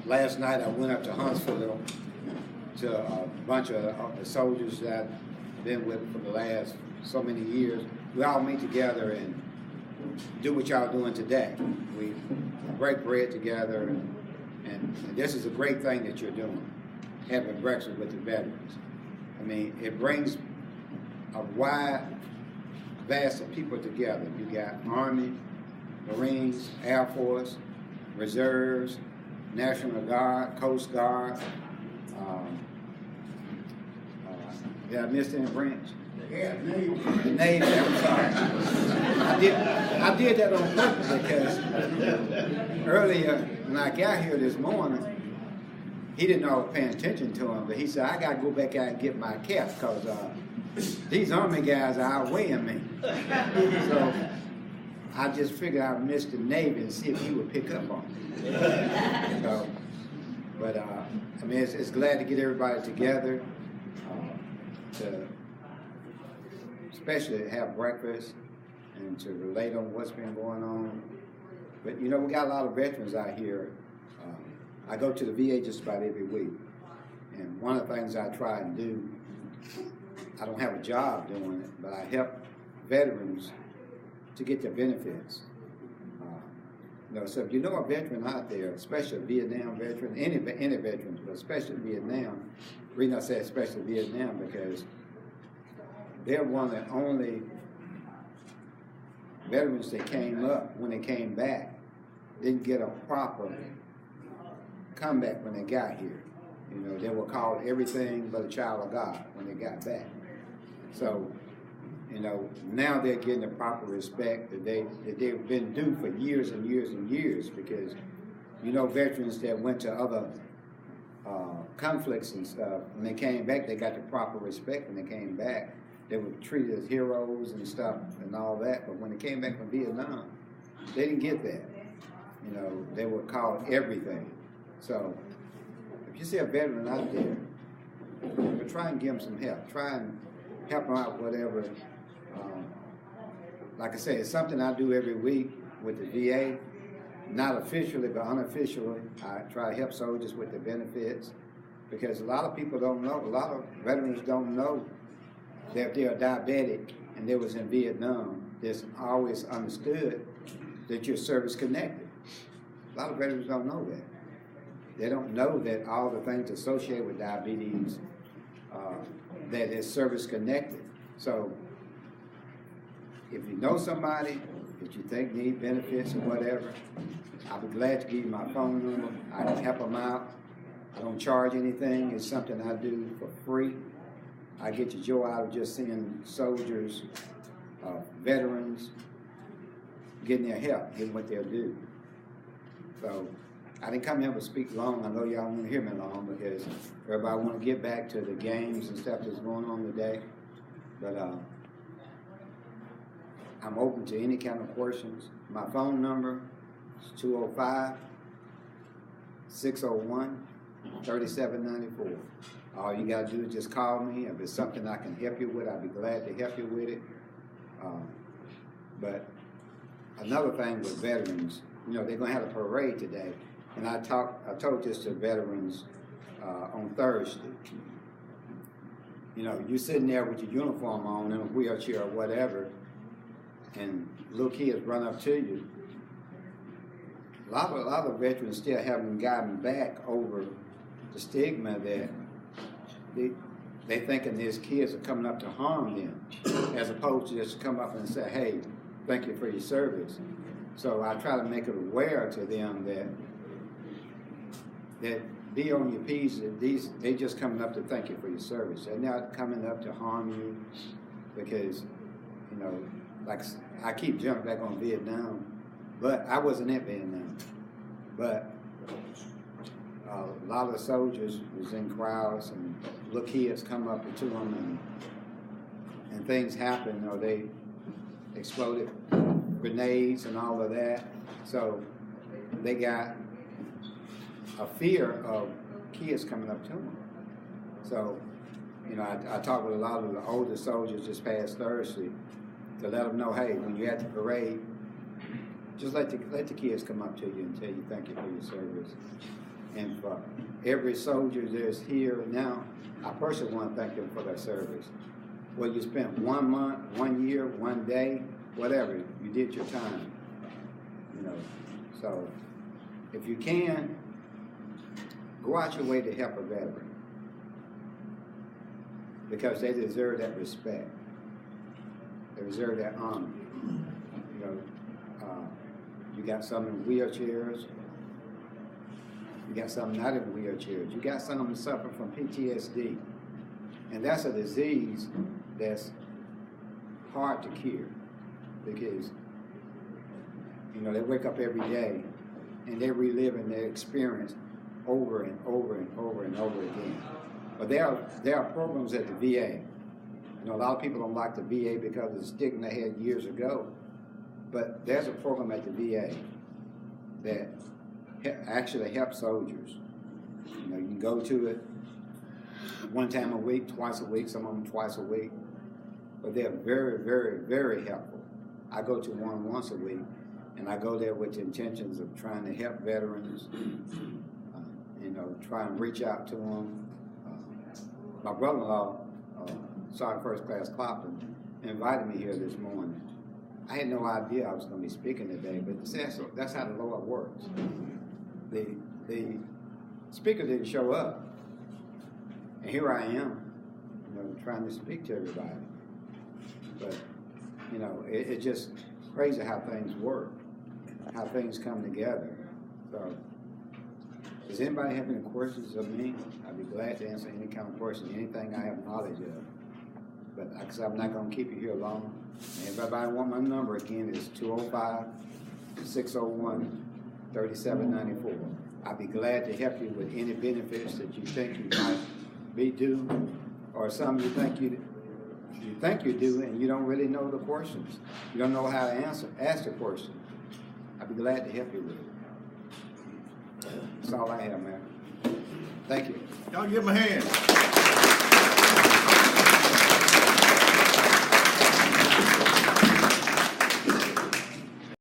last night I went up to Huntsville to a bunch of the soldiers that I've been with for the last so many years. We all meet together and do what y'all doing today. We break bread together, and this is a great thing that you're doing, having breakfast with the veterans. I mean, it brings a wide vast of people together. You got Army, Marines, Air Force, Reserves, National Guard, Coast Guard. Did I miss any branch? Yeah, Navy. The Navy, I'm sorry. I did that on purpose because earlier when I got here this morning, he didn't know I was paying attention to him, but he said, I got to go back out and get my cap because these Army guys are outweighing me. So I just figured I'd miss the Navy and see if he would pick up on me. So, but I mean, it's glad to get everybody together, to especially have breakfast and to relate on what's been going on. But you know, we got a lot of veterans out here. I go to the VA just about every week, and one of the things I try and do, I don't have a job doing it, but I help veterans to get their benefits. You know, so if you know a veteran out there, especially a Vietnam veteran, any veterans, but especially Vietnam, the reason I say especially Vietnam because they're one of the only veterans that came up when they came back, didn't get a proper comeback when they got here. You know, they were called everything but a child of God when they got back. So, you know, now they're getting the proper respect that they've been due for years and years and years because, you know, veterans that went to other conflicts and stuff, when they came back, they got the proper respect when they came back. They were treated as heroes and stuff and all that, but when they came back from Vietnam, they didn't get that. You know, they were called everything. So, if you see a veteran out there, try and give them some help. Try and help them out, whatever. Like I say, it's something I do every week with the VA. Not officially, but unofficially. I try to help soldiers with their benefits because a lot of people don't know, a lot of veterans don't know that if they're diabetic and they was in Vietnam, it's always understood that you're service connected. A lot of veterans don't know that. They don't know that all the things associated with diabetes, that is service connected. So if you know somebody that you think need benefits or whatever, I'll be glad to give you my phone number. I can help them out. I don't charge anything. It's something I do for free. I get your joy out of just seeing soldiers, veterans, getting their help, getting what they'll do. So I didn't come here to speak long. I know y'all want to hear me long because everybody want to get back to the games and stuff that's going on today. But I'm open to any kind of questions. My phone number is 205-601-3794. All you got to do is just call me. If it's something I can help you with, I'll be glad to help you with it. But another thing with veterans, you know, they're going to have a parade today. And I told this to veterans on Thursday. You know, you're sitting there with your uniform on in a wheelchair or whatever, and little kids run up to you. A lot of veterans still haven't gotten back over the stigma that they thinking these kids are coming up to harm them, as opposed to just come up and say, hey, thank you for your service. So I try to make it aware to them that be on your P's, that they just coming up to thank you for your service. They're not coming up to harm you because, you know, like I keep jumping back on Vietnam, but I wasn't in Vietnam. But a lot of the soldiers was in crowds and little kids come up to them and things happen, or they exploded grenades and all of that. So they got a fear of kids coming up to them. So, you know, I talked with a lot of the older soldiers this past Thursday to let them know, hey, when you're at the parade, just let the kids come up to you and tell you thank you for your service. And for every soldier that's here now, I personally want to thank them for their service. Well, you spent 1 month, 1 year, 1 day, whatever, you did your time. You know, so if you can, go out your way to help a veteran, because they deserve that respect. They deserve that honor. You know, you got some in wheelchairs. You got some not in wheelchairs. You got some suffering from PTSD. And that's a disease that's hard to cure, because, you know, they wake up every day and they're reliving their experience over and over and over and over again. But there are programs at the VA. You know, a lot of people don't like the VA because of the stigma they had years ago. But there's a program at the VA that actually helps soldiers. You know, you can go to it 1 time a week, twice a week, some of them twice a week. But they're very, very, very helpful. I go to one once a week, and I go there with the intentions of trying to help veterans, you know, try and reach out to them. My brother-in-law, Sergeant First Class Cullman, invited me here this morning. I had no idea I was going to be speaking today, but that's how the Lord works. The speaker didn't show up, and here I am, you know, trying to speak to everybody. But, you know, it's just crazy how things work, how things come together. So, does anybody have any questions of me? I'd be glad to answer any kind of question, anything I have knowledge of. But like I said, I'm not going to keep you here long. And if everybody want my number again, it's 205-601-3794. I'd be glad to help you with any benefits that you think you might be due, or some you think you do, and you don't really know the questions. You don't know how to ask the question. I'd be glad to help you with it. That's all I have, man. Thank you. Y'all give him a hand.